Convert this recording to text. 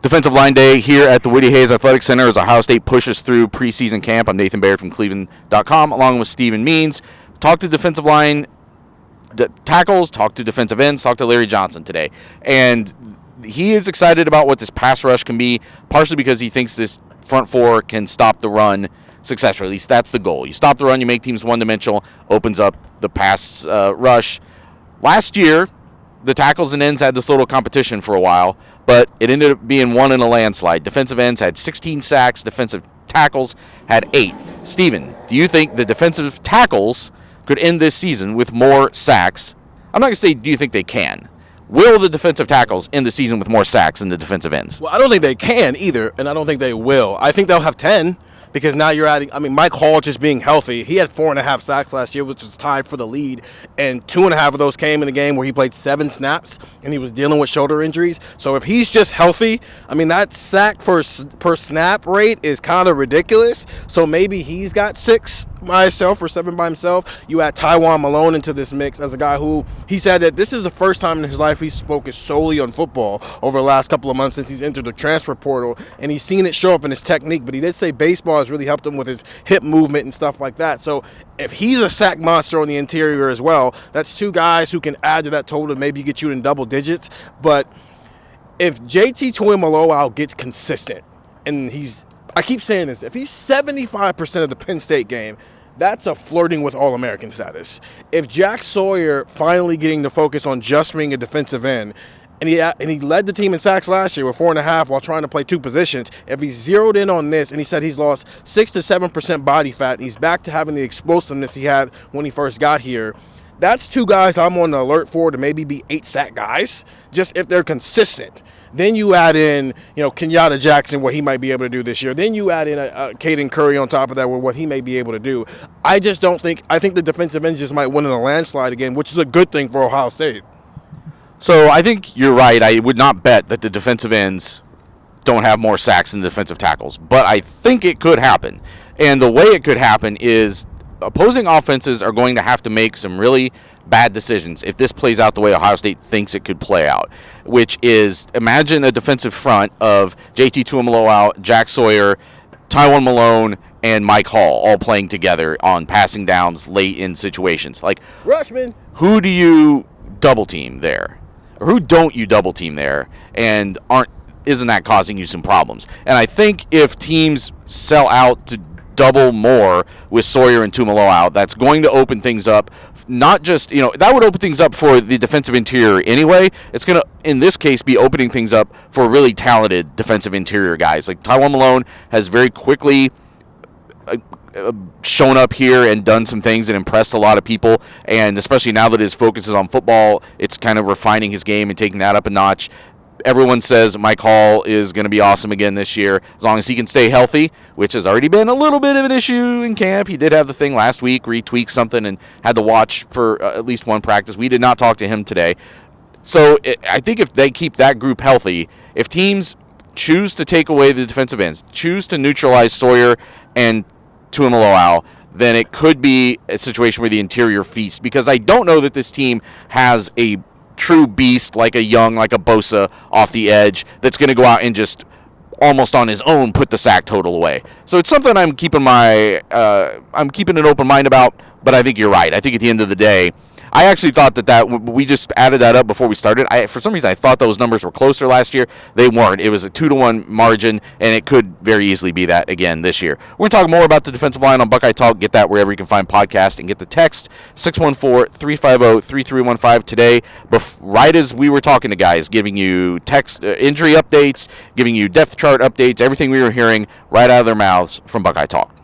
Defensive line day here at the Woody Hayes Athletic Center as Ohio State pushes through preseason camp. I'm Nathan Baird from cleveland.com along with Stephen Means. Talked to defensive line tackles, talked to defensive ends, talked to Larry Johnson today. And he is excited about what this pass rush can be, partially because he thinks this front four can stop the run successfully. At least that's the goal. You stop the run, you make teams one-dimensional, opens up the pass rush. Last year, the tackles and ends had this little competition for a while, but it ended up being won in a landslide. Defensive ends had 16 sacks. Defensive tackles had 8. Steven, do you think the defensive tackles could end this season with more sacks? I'm not going to say do you think they can. Will the defensive tackles end the season with more sacks than the defensive ends? Well, I don't think they can either, and I don't think they will. I think they'll have 10. Because now you're adding, Mike Hall just being healthy. He had 4.5 sacks last year, which was tied for the lead. And 2.5 of those came in a game where he played 7 snaps and he was dealing with shoulder injuries. So if he's just healthy, that sack per snap rate is kind of ridiculous. So maybe he's got 6 by himself or 7 by himself. You add Tywone Malone into this mix as a guy who, he said that this is the first time in his life he's focused solely on football over the last couple of months since he's entered the transfer portal. And he's seen it show up in his technique. But he did say baseball has really helped him with his hip movement and stuff like that. So if he's a sack monster on the interior as well, that's 2 guys who can add to that total and maybe get you in double digits. But if JT Tuimoloau gets consistent, and I keep saying this, if he's 75% of the Penn State game, that's a flirting with All-American status. If Jack Sawyer finally getting the focus on just being a defensive end, and he led the team in sacks last year with 4.5 while trying to play 2 positions. If he's zeroed in on this, and he said he's lost 6 to 7% body fat, and he's back to having the explosiveness he had when he first got here, that's 2 guys I'm on the alert for to maybe be 8 sack guys, just if they're consistent. Then you add in, Kenyatta Jackson, what he might be able to do this year. Then you add in Caden Curry on top of that with what he may be able to do. I think the defensive ends just might win in a landslide again, which is a good thing for Ohio State. So I think you're right. I would not bet that the defensive ends don't have more sacks than the defensive tackles, but I think it could happen. And the way it could happen is opposing offenses are going to have to make some really bad decisions if this plays out the way Ohio State thinks it could play out, which is imagine a defensive front of JT Tuimoloau, Jack Sawyer, Tywone Malone, and Mike Hall all playing together on passing downs late in situations. Like, Rushman, who do you double team there? Or who don't you double team there, and isn't that causing you some problems? And I think if teams sell out to double more with Sawyer and Tuimoloau, that's going to open things up. Not just, that would open things up for the defensive interior anyway. It's going to, in this case, be opening things up for really talented defensive interior guys. Like Tywone Malone has very quickly shown up here and done some things and impressed a lot of people, and especially now that his focus is on football, it's kind of refining his game and taking that up a notch. Everyone says Mike Hall is going to be awesome again this year as long as he can stay healthy, which has already been a little bit of an issue in camp. He did have the thing last week where he tweaked something and had to watch for at least one practice. We did not talk to him today. So I think if they keep that group healthy, if teams choose to take away the defensive ends, choose to neutralize Sawyer and Tuimoloau, then it could be a situation where the interior feasts, because I don't know that this team has a true beast like a Young, like a Bosa off the edge that's going to go out and just almost on his own put the sack total away. So it's something I'm keeping an open mind about, but I think you're right. I think at the end of the day, I actually thought that we just added that up before we started. For some reason, I thought those numbers were closer last year. They weren't. It was a 2-1 margin, and it could very easily be that again this year. We're going to talk more about the defensive line on Buckeye Talk. Get that wherever you can find podcasts, and get the text 614-350-3315 today, right as we were talking to guys, giving you text injury updates, giving you depth chart updates, everything we were hearing right out of their mouths from Buckeye Talk.